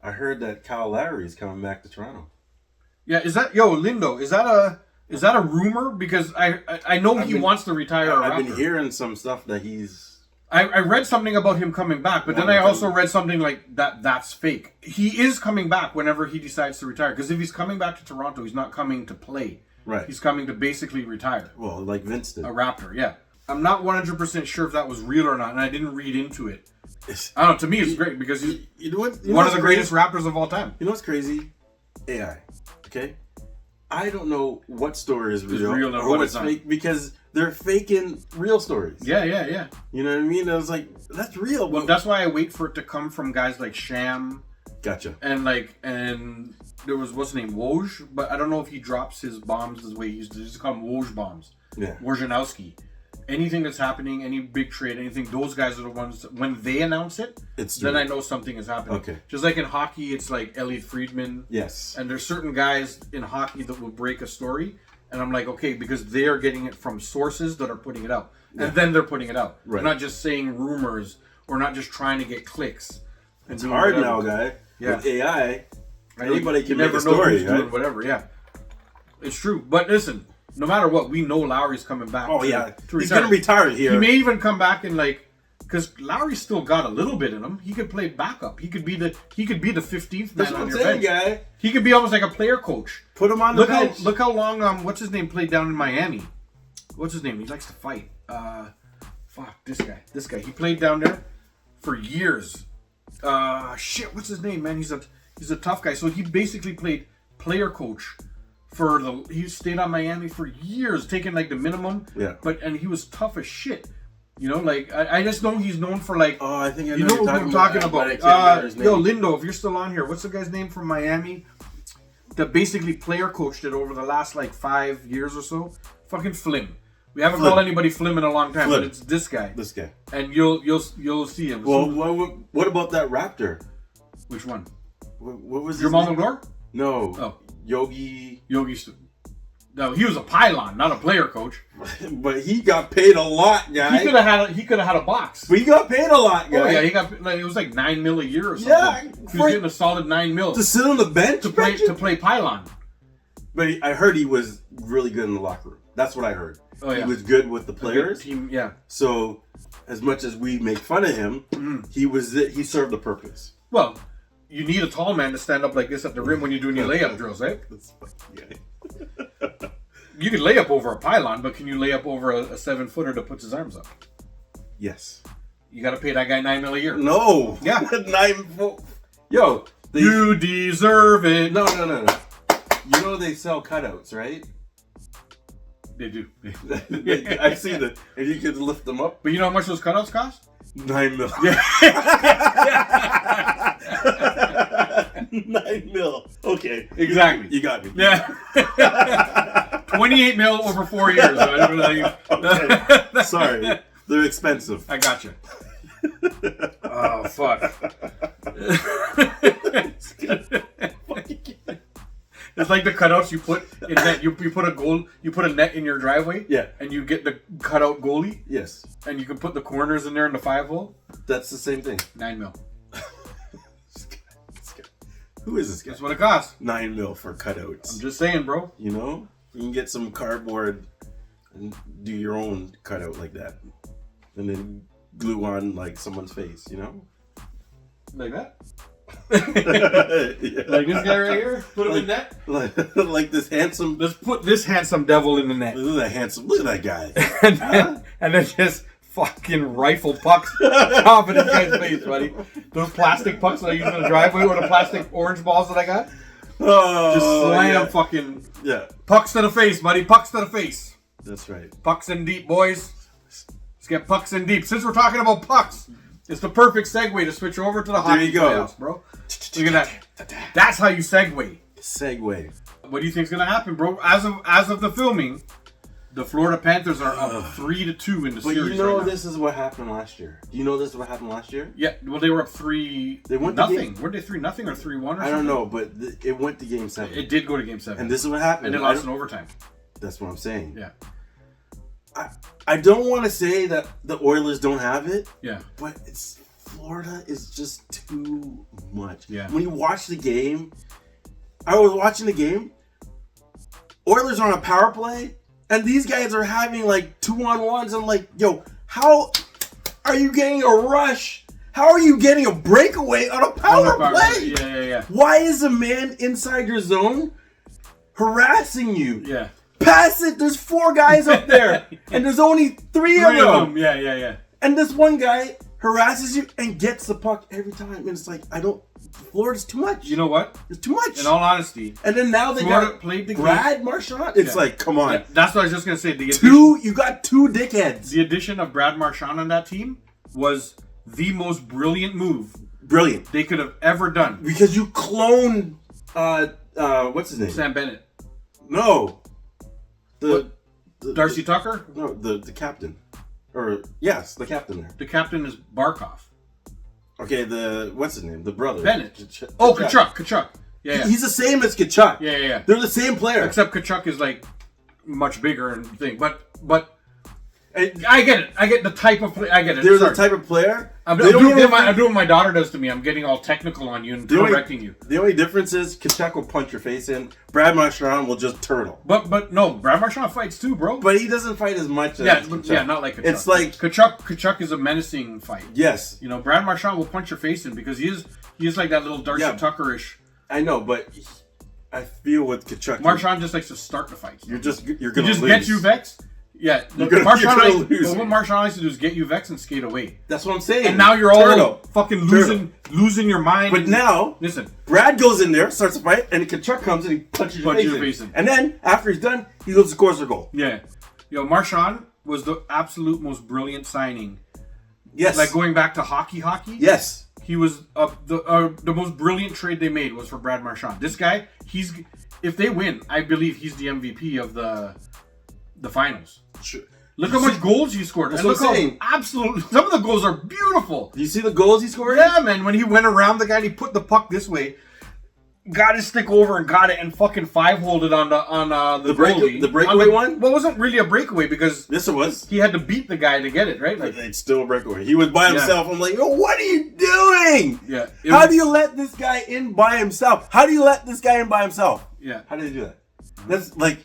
I heard that Kyle Lowry is coming back to Toronto. Yeah, is that Lindo? Is that a rumor? Because I know he wants to retire. I've been hearing some stuff that he's. I read something about him coming back, but then I also read something like that's fake. He is coming back whenever he decides to retire. Because if he's coming back to Toronto, he's not coming to play. Right. He's coming to basically retire. Well, like Vince did. A Raptor, yeah. I'm not 100% sure if that was real or not, and I didn't read into it. I don't know. To me, it's great because he's one of the greatest Raptors of all time. You know what's crazy? AI. Okay? I don't know what story is real or what's fake because they're faking real stories. Yeah. You know what I mean? I was like, that's real. Well, that's why I wait for it to come from guys like Sham. Gotcha. And there was, what's his name? Woj? But I don't know if he drops his bombs the way he used to. Just call them Woj bombs. Yeah. Wojnarowski. Anything that's happening, any big trade, anything, those guys are the ones that, when they announce it, then I know something is happening. Okay. Just like in hockey, it's like Elliot Friedman. Yes. And there's certain guys in hockey that will break a story, and I'm like, okay, because they're getting it from sources that are putting it out. Yeah. And then they're putting it out. Right. They're not just saying rumors or not just trying to get clicks. It's hard now, guy. Yeah. With AI, anybody can make a know story, who's right? doing whatever, yeah. It's true. But listen, no matter what, we know Lowry's coming back. Oh, yeah. He's going to retire here. He may even come back and because Lowry's still got a little bit in him. He could play backup. He could be the 15th man on your bench. Guy. He could be almost like a player coach. Put him on the bench. Look how long what's his name played down in Miami. What's his name? He likes to fight. This guy. He played down there for years. What's his name, man? He's a tough guy. So he basically played player coach he stayed on Miami for years, taking like the minimum. Yeah. And he was tough as shit. You know, like I just know he's known for like. Oh, I think I know you know what I'm talking about. Lindo, if you're still on here, what's the guy's name from Miami? That basically player coached it over the last like 5 years or so. Fucking Flim. We haven't called anybody Flim in a long time, but it's this guy. This guy. And you'll see him. Well, what about that Raptor? Which one? What was his Jamal name? McGlure? No. Oh. Yogi. No, he was a pylon, not a player coach. But he got paid a lot, guy. He could have had a box. But he got paid a lot, guy. Oh yeah, it was like $9 million a year or something. Yeah, he was getting a solid $9 million to sit on the bench to play pylon. But I heard he was really good in the locker room. That's what I heard. Oh yeah, he was good with the players. Team, yeah. So, as much as we make fun of him, he served the purpose. Well, you need a tall man to stand up like this at the rim when you're doing your layup drills, right? You can lay up over a pylon, but can you lay up over a 7-footer that puts his arms up? Yes. You got to pay that guy $9 million a year. No. Yeah. 9. Yo. You deserve it. No. You know they sell cutouts, right? They do. I've seen it. And you can lift them up. But you know how much those cutouts cost? $9 million. Yeah. 9 mil. Okay. Exactly. You got me. Yeah. 28 mil over 4 years. Okay. Sorry. They're expensive. I got you. Oh, fuck. It's like the cutouts you put in net. You put a net in your driveway. Yeah. And you get the cutout goalie. Yes. And you can put the corners in there in the 5-hole. That's the same thing. $9 million. Who is this guy? That's what it costs. $9 million for cutouts. I'm just saying, bro. You know, you can get some cardboard and do your own cutout like that, and then glue on like someone's face. You know, like that. Yeah. Like this guy right here. Put him in net. Like this handsome. Let's put this handsome devil in the net. Look at that guy. and then just fucking rifle pucks off in this guy's face, buddy. Those plastic pucks that I use in the driveway, or the plastic orange balls that I got. Oh, just slam fucking pucks to the face, buddy. Pucks to the face. That's right. Pucks in deep, boys. Let's get pucks in deep. Since we're talking about pucks, it's the perfect segue to switch over to the hockey playoffs, bro. Look at that. That's how you segue. Segue. What do you think's gonna happen, bro? As of the filming, the Florida Panthers are up 3-2 in the series. But you know this is what happened last year. Do you know this is what happened last year? Yeah. Well, they were up 3-0. They went nothing. Weren't they 3-0 or 3-1 or something? I don't know, but it went to Game 7. It did go to Game 7. And this is what happened. And they lost in overtime. That's what I'm saying. Yeah. I don't want to say that the Oilers don't have it. Yeah. But it's Florida is just too much. Yeah. When you watch the game, I was watching the game. Oilers are on a power play, and these guys are having like 2-on-1s. I'm like, yo, how are you getting a rush? How are you getting a breakaway on a power play? Yeah. Why is a man inside your zone harassing you? Yeah. Pass it. There's 4 guys up there, and there's only 3 of them. Yeah. And this one guy harasses you and gets the puck every time. And it's like, Florida's too much. You know what? It's too much. In all honesty. And then now they Florida got played the Brad Marchand. It's like, come on. Yeah, that's what I was just going to say. You got 2 dickheads. The addition of Brad Marchand on that team was the most brilliant move. Brilliant. They could have ever done. Because you cloned, what's his name? Sam Bennett. No. The Darcy Tucker? No, the captain. Or, yes, the captain there. The captain is Barkov. Okay, what's his name? The brother. Bennett. Kachuk. Yeah. He's the same as Kachuk. Yeah. They're the same player. Except Kachuk is like much bigger and thing. But I get it. I get the type of play. I get it. There's a type of player. I'm doing what my daughter does to me. I'm getting all technical on you and correcting you. The only difference is Kachuk will punch your face in. Brad Marchand will just turtle. But no, Brad Marchand fights too, bro. But he doesn't fight as much as Kachuk. Yeah, not like Kachuk. It's like Kachuk is a menacing fight. Yes. You know, Brad Marchand will punch your face in because he is like that little Darcy Tucker-ish. I know, but I feel with Kachuk, Marchand just likes to start the fights. You're gonna he just lose. Gets you vexed. Yeah, what Marchand likes to do is get you vexed and skate away. That's what I'm saying. And now you're all fucking losing your mind. But now, listen, Brad goes in there, starts a fight, and Kachuk comes and he punches your face in. And then after he's done, he goes to scores a goal. Yeah, Marchand was the absolute most brilliant signing. Yes, like going back to hockey. Yes, he was the most brilliant trade they made was for Brad Marchand. This guy, if they win, I believe he's the MVP of the finals. Sure. Look how much goals he scored. That's what I'm saying. Absolutely, some of the goals are beautiful. Do you see the goals he scored? Yeah, man. When he went around the guy, and he put the puck this way, got his stick over and got it, and fucking 5-holed it on the goalie. The breakaway one? Well, it wasn't really a breakaway because this was. He had to beat the guy to get it, right? Like, it's still a breakaway. He was by himself. I'm like, what are you doing? Yeah. How do you let this guy in by himself? How do you let this guy in by himself? Yeah. How do you do that? That's like.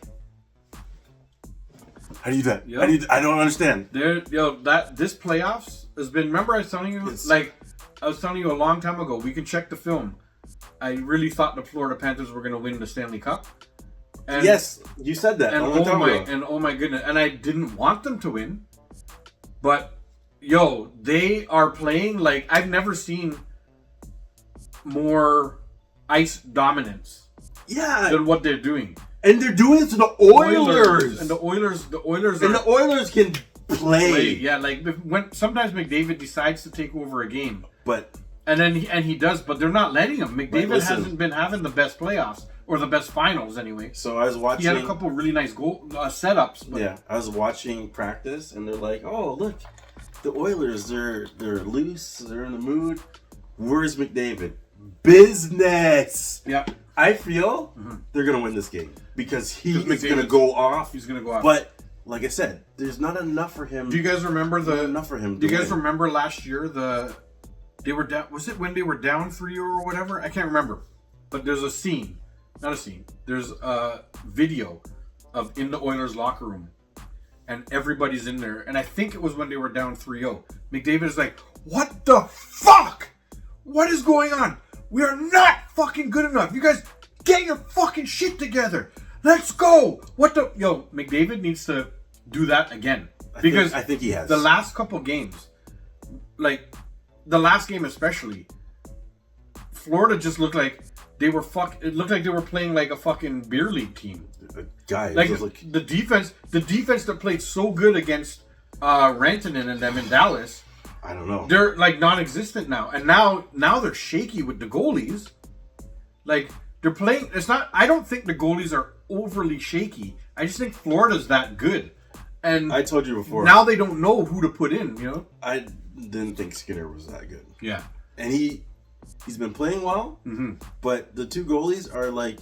How do you do that? Yo. I don't understand. This playoffs has been. Remember, I was telling you, a long time ago. We can check the film. I really thought the Florida Panthers were going to win the Stanley Cup. And, yes, you said that. And oh my goodness, and I didn't want them to win, but they are playing like I've never seen more ice dominance. Yeah, than what they're doing. And they're doing it to the Oilers. And the Oilers can play. Yeah, like when sometimes McDavid decides to take over a game. But and he does, but they're not letting him. McDavid hasn't been having the best playoffs or the best finals anyway. So I was watching. He had a couple really nice goal setups. But, yeah, I was watching practice, and they're like, "Oh, look, the Oilers. They're loose. They're in the mood. Where's McDavid? Business." Yeah. I feel they're going to win this game because he's going to go off. He's going to go off. But like I said, there's not enough for him. Do you guys remember enough for him? Do you guys remember last year they were down? Was it when they were down 3-0 or whatever? I can't remember. But there's a scene, not a scene. There's a video of in the Oilers locker room, and everybody's in there. And I think it was when they were down 3-0. McDavid is like, "What the fuck? What is going on? We are not fucking good enough. You guys get your fucking shit together. Let's go." McDavid needs to do that again. Because I think he has. The last couple games, like the last game especially, Florida just looked like they were it looked like they were playing like a fucking beer league team. Guy, like the defense that played so good against Rantanen and them in Dallas. I don't know. They're like non-existent now, and now they're shaky with the goalies. Like they're playing. It's not. I don't think the goalies are overly shaky. I just think Florida's that good, and I told you before. Now they don't know who to put in. You know. I didn't think Skinner was that good. Yeah, and he's been playing well, but the two goalies are like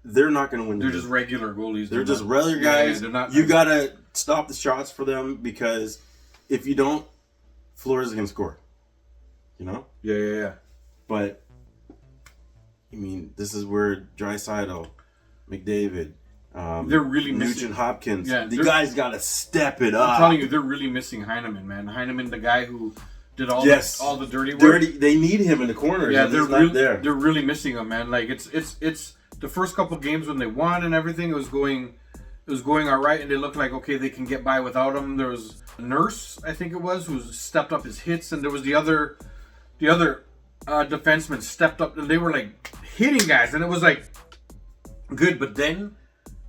they're not going to win. They're just regular goalies. They're just regular guys. Yeah, they're not. You gotta stop the shots for them because if you don't, Florida's going to score. You know? Yeah. But, I mean, this is where Draisaitl, McDavid, they're really Nugent missing Hopkins. Yeah, the guys got to step it up. I'm telling you, they're really missing Heineman, man. Heineman, the guy who did all the dirty work. They need him in the corners. Yeah, not there. They're really missing him, man. Like it's the first couple games when they won and everything. It was going all right, and they looked like okay, they can get by without him. There was Nurse, I think it was, who stepped up his hits, and there was the other defenseman stepped up, and they were like hitting guys, and it was like good. But then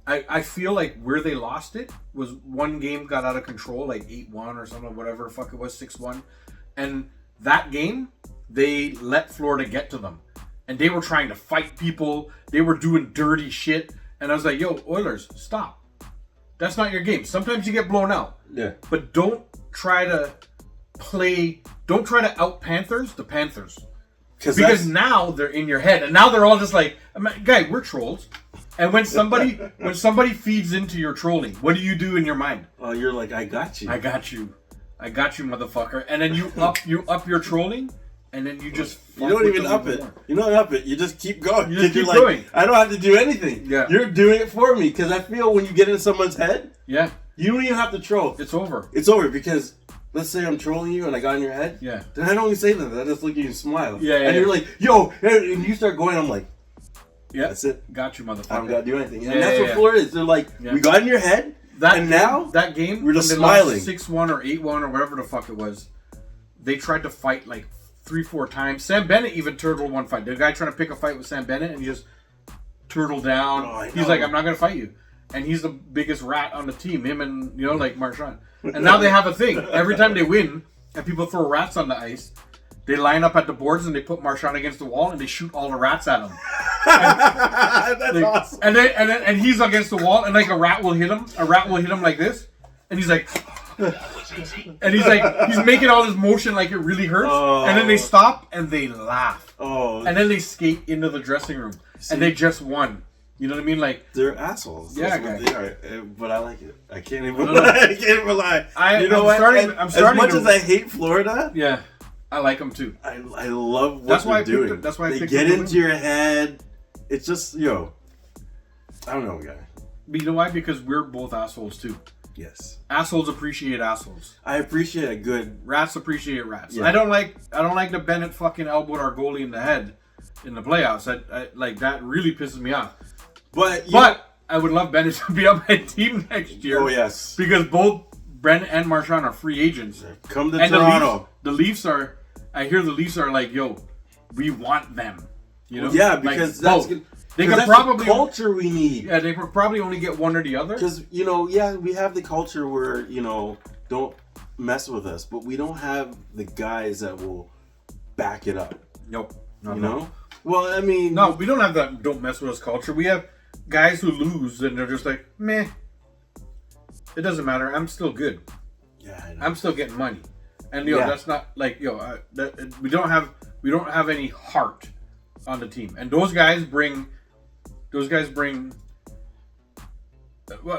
I feel like where they lost it was one game got out of control, like 8-1 or something, whatever the fuck it was, 6-1. And that game, they let Florida get to them. And they were trying to fight people. They were doing dirty shit. And I was like, yo, Oilers, stop. That's not your game. Sometimes you get blown out. Yeah. But don't try to out Panthers the Panthers. Because now they're in your head. And now they're all just like, guy, we're trolls. And when somebody feeds into your trolling, what do you do in your mind? Oh, you're like, I got you. I got you, motherfucker. And then you up your trolling, and then you just you don't even up it. You don't up it. You just keep going. You just keep going. I don't have to do anything. Yeah. You're doing it for me because I feel when you get in someone's head, yeah, you don't even have to troll. It's over. It's over because let's say I'm trolling you and I got in your head. Yeah. Then I don't even say nothing. I just look at you and smile. Yeah. And you're like, yo, and you start going. I'm like, yeah, that's it. Got you, motherfucker. I don't gotta do anything. And that's what Florida is. They're like, we got in your head. That game, we're just smiling. 6-1 or 8-1 or whatever the fuck it was. They tried to fight like 3-4 times. Sam Bennett even turtled one fight. The guy trying to pick a fight with Sam Bennett and he just turtled down. Oh, he's like, I'm not gonna fight you. And he's the biggest rat on the team. Him and like Marchand. And now they have a thing. Every time they win and people throw rats on the ice, they line up at the boards and they put Marchand against the wall and they shoot all the rats at him. That's awesome. And he's against the wall and like a rat will hit him. A rat will hit him like this, and he's like, and he's making all this motion like it really hurts. Oh. And then they stop and they laugh. Oh. And then they skate into the dressing room and they just won. You know what I mean? Like they're assholes. Yeah, That's what they are. But I like it. I can't even lie. I can't even lie. I'm starting as much as I hate Florida, yeah, I like them too. I love what they're doing. That's why they get into your head. It's just I don't know, guy. But you know why? Because we're both assholes too. Yes. Assholes appreciate assholes. I appreciate a good rats appreciate rats. Yeah. I don't like the Bennett fucking elbowed our goalie in the head in the playoffs. I like that really pisses me off. But I would love Bennett to be on my team next year. Oh yes. Because both Brent and Marchand are free agents. Come to Toronto. The Leafs are. I hear the Leafs are like, yo, we want them. You know? Well, yeah, because like, that's good. They could that's probably the culture we need. Yeah, they could probably only get one or the other. Because we have the culture where don't mess with us, but we don't have the guys that will back it up. Nope. No. Well, I mean, no, we don't have that. Don't mess with us culture. We have guys who lose and they're just like, meh. It doesn't matter. I'm still good. Yeah, I know. I'm still getting money, and that's not like we don't have any heart on the team, and those guys bring. Well,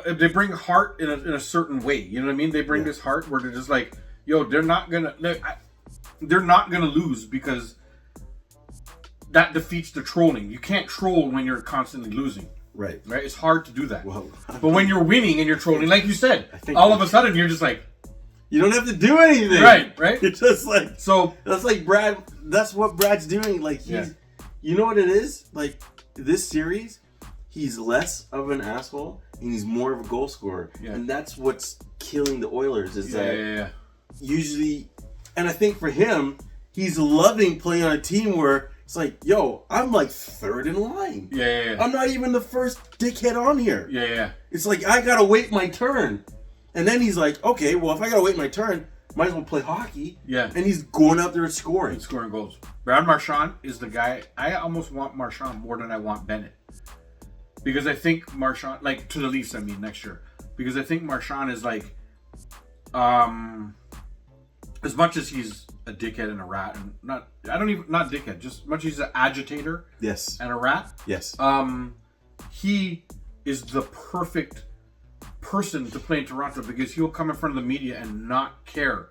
they bring heart in a certain way. You know what I mean? They bring this heart where they're just like, yo, they're not gonna lose because that defeats the trolling. You can't troll when you're constantly losing. Right. It's hard to do that. Well, but when you're winning and you're trolling, like you said, all of a sudden you're just like, you don't have to do anything. Right. It's just like so. That's like Brad. That's what Brad's doing. Like you know what it is? Like this series, he's less of an asshole and he's more of a goal scorer, and that's what's killing the Oilers. Is that usually, and I think for him, he's loving playing on a team where it's like, yo, I'm like third in line. Yeah. I'm not even the first dickhead on here. Yeah. It's like I gotta wait my turn, and then he's like, okay, well if I gotta wait my turn, might as well play hockey. Yeah. And he's going out there scoring. Scoring goals. Brad Marchand is the guy. I almost want Marchand more than I want Bennett. Because I think Marchand, like to the Leafs, I mean, next year. Because I think Marchand is like, as much as he's a dickhead and a rat, and not dickhead, just as much as he's an agitator. Yes. And a rat. Yes. He is the perfect person to play in Toronto because he'll come in front of the media and not care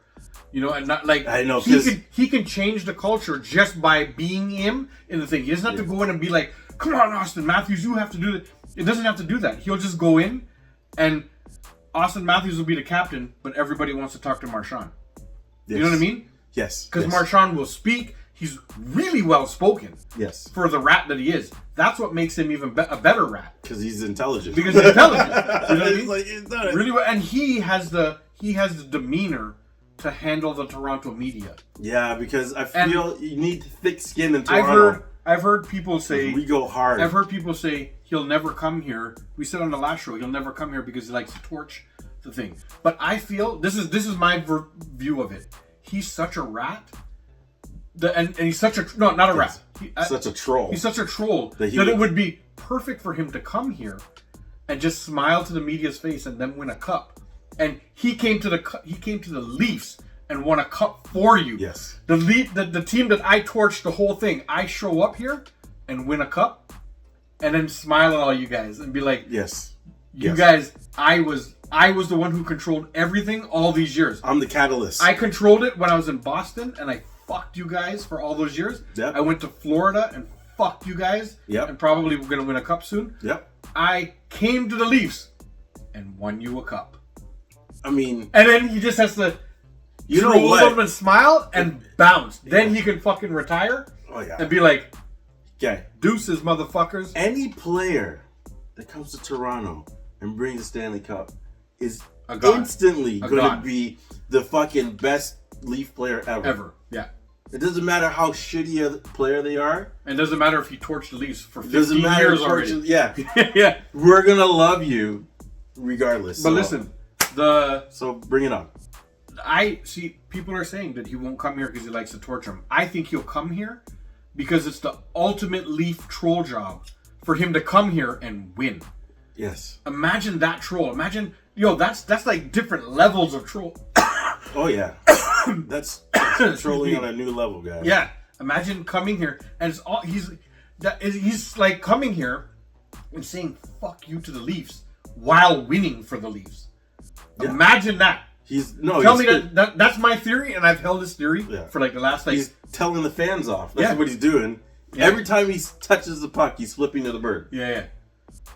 You know, and not like I know, he can change the culture just by being him in the thing. He doesn't have to go in and be like, "Come on, Austin Matthews, you have to do that." It doesn't have to do that. He'll just go in, and Austin Matthews will be the captain, but everybody wants to talk to Marchand. Yes. You know what I mean? Yes. Because Marchand will speak. He's really well spoken. Yes. For the rat that he is. That's what makes him even a better rat. Because he's intelligent. Because he's intelligent. You know what I mean? Like, he's done it. Really well, and he has the demeanor to handle the Toronto media. Yeah, because I feel you need thick skin in Toronto. I've heard people say we go hard. I've heard people say he'll never come here. We said on the last show he'll never come here because he likes to torch the thing. But I feel this is my view of it. He's such a rat. And he's such a not a rat. Such a troll. He's such a troll that it would be perfect for him to come here and just smile to the media's face and then win a cup. And he came to the Leafs and won a cup for you. Yes. The team that I torched the whole thing. I show up here and win a cup, and then smile at all you guys and be like, yes, you guys. I was the one who controlled everything all these years. I'm the catalyst. I controlled it when I was in Boston, and I fucked you guys for all those years. Yep. I went to Florida and fucked you guys. Yep. And probably we're gonna win a cup soon. Yep. I came to the Leafs and won you a cup. I mean, and then he just has to, you know what, and smile and bounce. Then he can fucking retire. Oh yeah. And be like, okay, deuces, motherfuckers. Any player that comes to Toronto and brings a Stanley Cup is instantly going to be the fucking best Leaf player ever. Yeah. It doesn't matter how shitty a player they are. And it doesn't matter if he torched the Leafs for 15 years already. Yeah. Yeah. We're going to love you regardless. But listen, So bring it on. I see people are saying that he won't come here because he likes to torture him. I think he'll come here because it's the ultimate Leaf troll job for him to come here and win. Yes. Imagine that troll. Imagine, that's like different levels of troll. Oh yeah. That's trolling on a new level, guys. Yeah. Imagine coming here and he's like coming here and saying fuck you to the Leafs while winning for the Leafs. Yeah. Imagine that. Tell me that's my theory, and I've held this theory for like the last He's telling the fans off. That's what he's doing. Yeah. Every time he touches the puck, he's flipping to the bird. Yeah.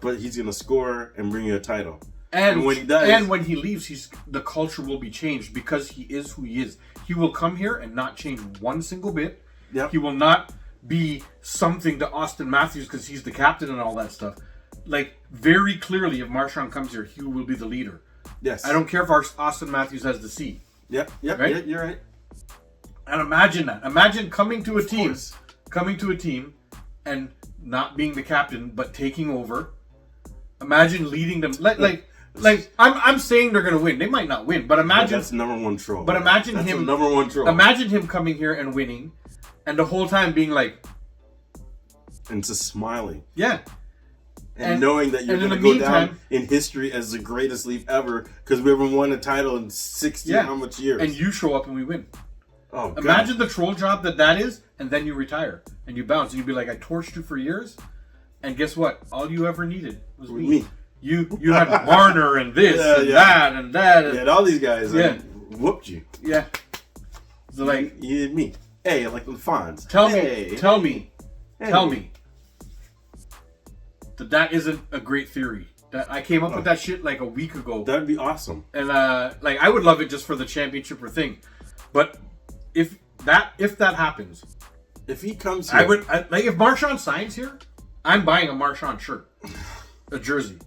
But he's gonna score and bring you a title. And when he does, and when he leaves, the culture will be changed because he is who he is. He will come here and not change one single bit. Yep. He will not be something to Austin Matthews because he's the captain and all that stuff. Like, very clearly, if Marchand comes here, he will be the leader. Yes. I don't care if Austin Matthews has the seat. Yep. Right? Yeah, you're right. And imagine that. Imagine coming to a team and not being the captain, but taking over. Imagine leading them. I'm saying they're gonna win. They might not win, but imagine that's number one troll. But imagine that's him number one troll. Imagine him coming here and winning, and the whole time being like, and just smiling. Yeah. And knowing that you're going to go down in history as the greatest Leaf ever because we haven't won a title in 60 how much years. And you show up and we win. Oh, God. Imagine the troll job that is, and then you retire and you bounce and you'd be like, I torched you for years, and guess what? All you ever needed was me. You had Marner and this that and that. And, and all these guys whooped you. Yeah. So like you did me. Hey, like the Fonz. Tell me that isn't a great theory. That I came up with that shit like a week ago. That'd be awesome. And like I would love it just for the championship or thing. But if that happens, if he comes here, if Marchand signs here, I'm buying a Marchand shirt, a jersey.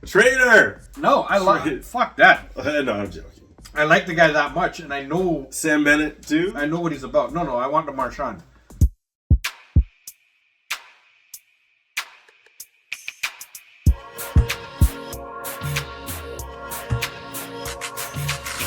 Traitor. No, I like fuck that. No, I'm joking. I like the guy that much, and I know Sam Bennett too. I know what he's about. No, I want the Marchand.